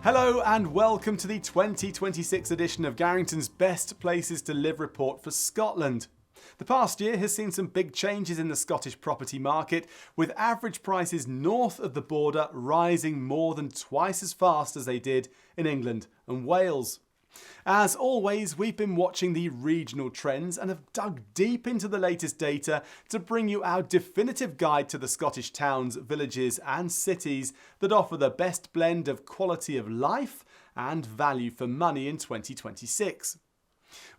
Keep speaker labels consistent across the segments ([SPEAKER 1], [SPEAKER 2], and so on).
[SPEAKER 1] Hello and welcome to the 2026 edition of Garrington's Best Places to Live report for Scotland. The past year has seen some big changes in the Scottish property market, with average prices north of the border rising more than twice as fast as they did in England and Wales. As always, we've been watching the regional trends and have dug deep into the latest data to bring you our definitive guide to the Scottish towns, villages and cities that offer the best blend of quality of life and value for money in 2026.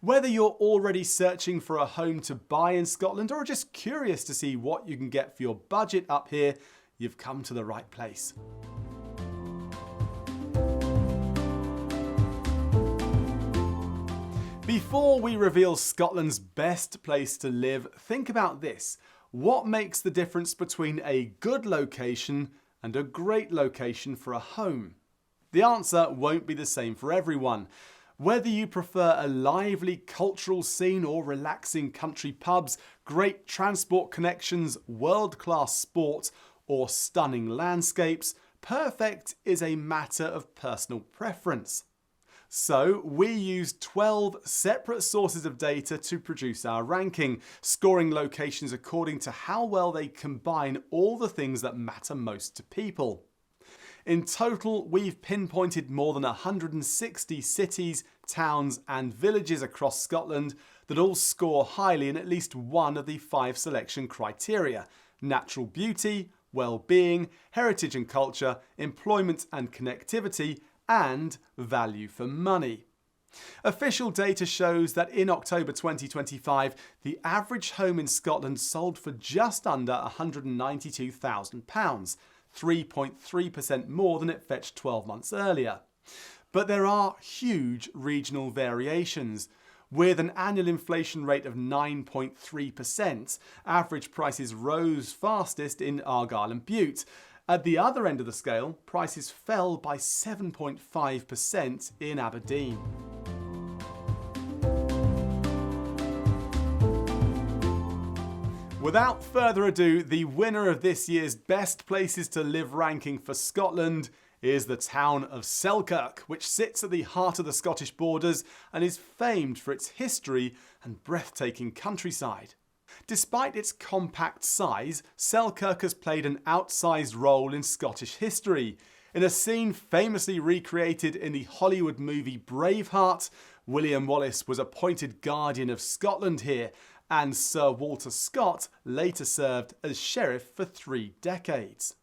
[SPEAKER 1] Whether you're already searching for a home to buy in Scotland or just curious to see what you can get for your budget up here, you've come to the right place. Before we reveal Scotland's best place to live, think about this. What makes the difference between a good location and a great location for a home? The answer won't be the same for everyone. Whether you prefer a lively cultural scene or relaxing country pubs, great transport connections, world-class sport, or stunning landscapes, perfect is a matter of personal preference. So we used 12 separate sources of data to produce our ranking, scoring locations according to how well they combine all the things that matter most to people. In total, we've pinpointed more than 160 cities, towns and villages across Scotland that all score highly in at least one of the 5 selection criteria: natural beauty, well-being, heritage and culture, employment and connectivity, and value for money. Official data shows that in October 2025, the average home in Scotland sold for just under £192,000, 3.3% more than it fetched 12 months earlier. But there are huge regional variations. With an annual inflation rate of 9.3%, average prices rose fastest in Argyll and Bute. At the other end of the scale, prices fell by 7.5% in Aberdeen. Without further ado, the winner of this year's Best Places to Live ranking for Scotland is the town of Selkirk, which sits at the heart of the Scottish borders and is famed for its history and breathtaking countryside. Despite its compact size, Selkirk has played an outsized role in Scottish history. In a scene famously recreated in the Hollywood movie Braveheart, William Wallace was appointed Guardian of Scotland here, and Sir Walter Scott later served as sheriff for 3 decades.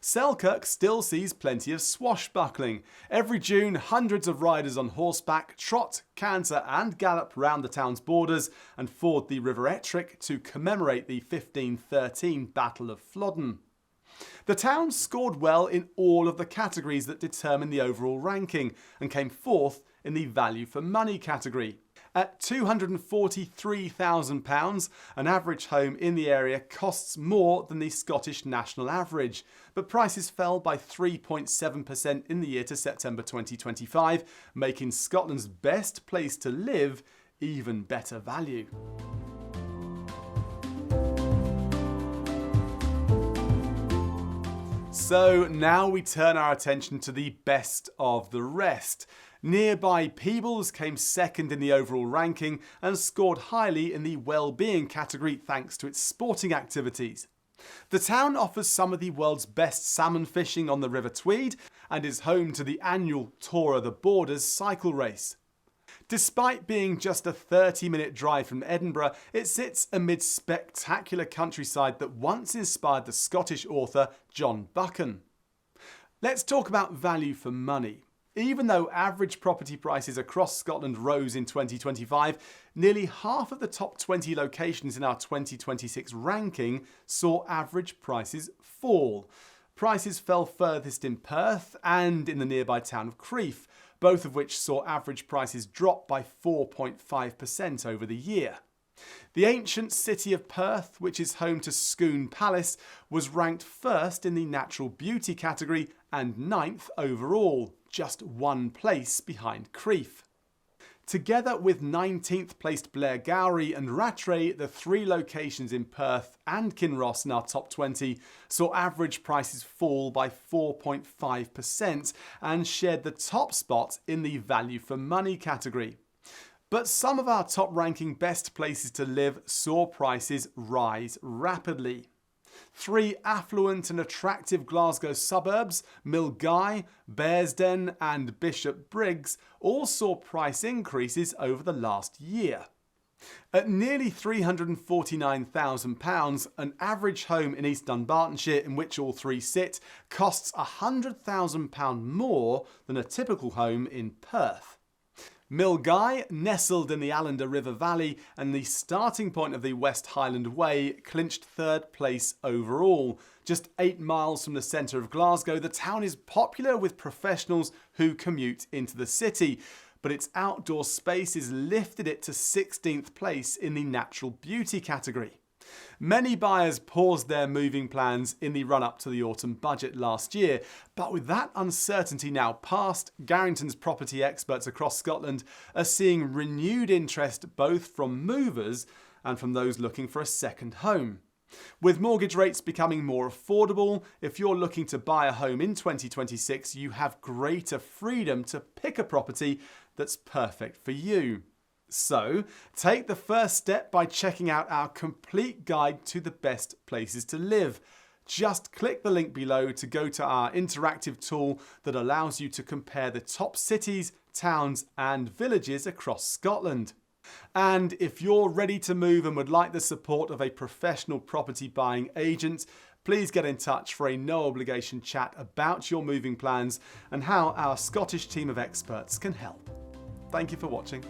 [SPEAKER 1] Selkirk still sees plenty of swashbuckling. Every June, hundreds of riders on horseback trot, canter and gallop round the town's borders and ford the River Ettrick to commemorate the 1513 Battle of Flodden. The town scored well in all of the categories that determine the overall ranking and came 4th in the value for money category. At £243,000, an average home in the area costs more than the Scottish national average, but prices fell by 3.7% in the year to September 2025, making Scotland's best place to live even better value. So now we turn our attention to the best of the rest. Nearby Peebles came second in the overall ranking and scored highly in the well-being category thanks to its sporting activities. The town offers some of the world's best salmon fishing on the River Tweed and is home to the annual Tour of the Borders cycle race. Despite being just a 30-minute drive from Edinburgh, it sits amid spectacular countryside that once inspired the Scottish author John Buchan. Let's talk about value for money. Even though average property prices across Scotland rose in 2025, nearly half of the top 20 locations in our 2026 ranking saw average prices fall. Prices fell furthest in Perth and in the nearby town of Crieff, both of which saw average prices drop by 4.5% over the year. The ancient city of Perth, which is home to Scone Palace, was ranked first in the natural beauty category and 9th overall, just 1 place behind Crieff. Together with 19th placed Blairgowrie and Rattray, the three locations in Perth and Kinross in our top 20 saw average prices fall by 4.5% and shared the top spot in the value for money category. But some of our top ranking best places to live saw prices rise rapidly. Three affluent and attractive Glasgow suburbs, Milngavie, Bearsden and Bishopbriggs, all saw price increases over the last year. At nearly £349,000, an average home in East Dunbartonshire, in which all three sit, costs £100,000 more than a typical home in Perth. Milngavie, nestled in the Allender River Valley and the starting point of the West Highland Way, clinched third place overall. Just 8 miles from the centre of Glasgow, the town is popular with professionals who commute into the city, but its outdoor spaces lifted it to 16th place in the natural beauty category. Many buyers paused their moving plans in the run-up to the autumn budget last year, but with that uncertainty now past, Garrington's property experts across Scotland are seeing renewed interest both from movers and from those looking for a second home. With mortgage rates becoming more affordable, if you're looking to buy a home in 2026, you have greater freedom to pick a property that's perfect for you. So, take the first step by checking out our complete guide to the best places to live. Just click the link below to go to our interactive tool that allows you to compare the top cities, towns and villages across Scotland. And if you're ready to move and would like the support of a professional property buying agent, please get in touch for a no obligation chat about your moving plans and how our Scottish team of experts can help. Thank you for watching.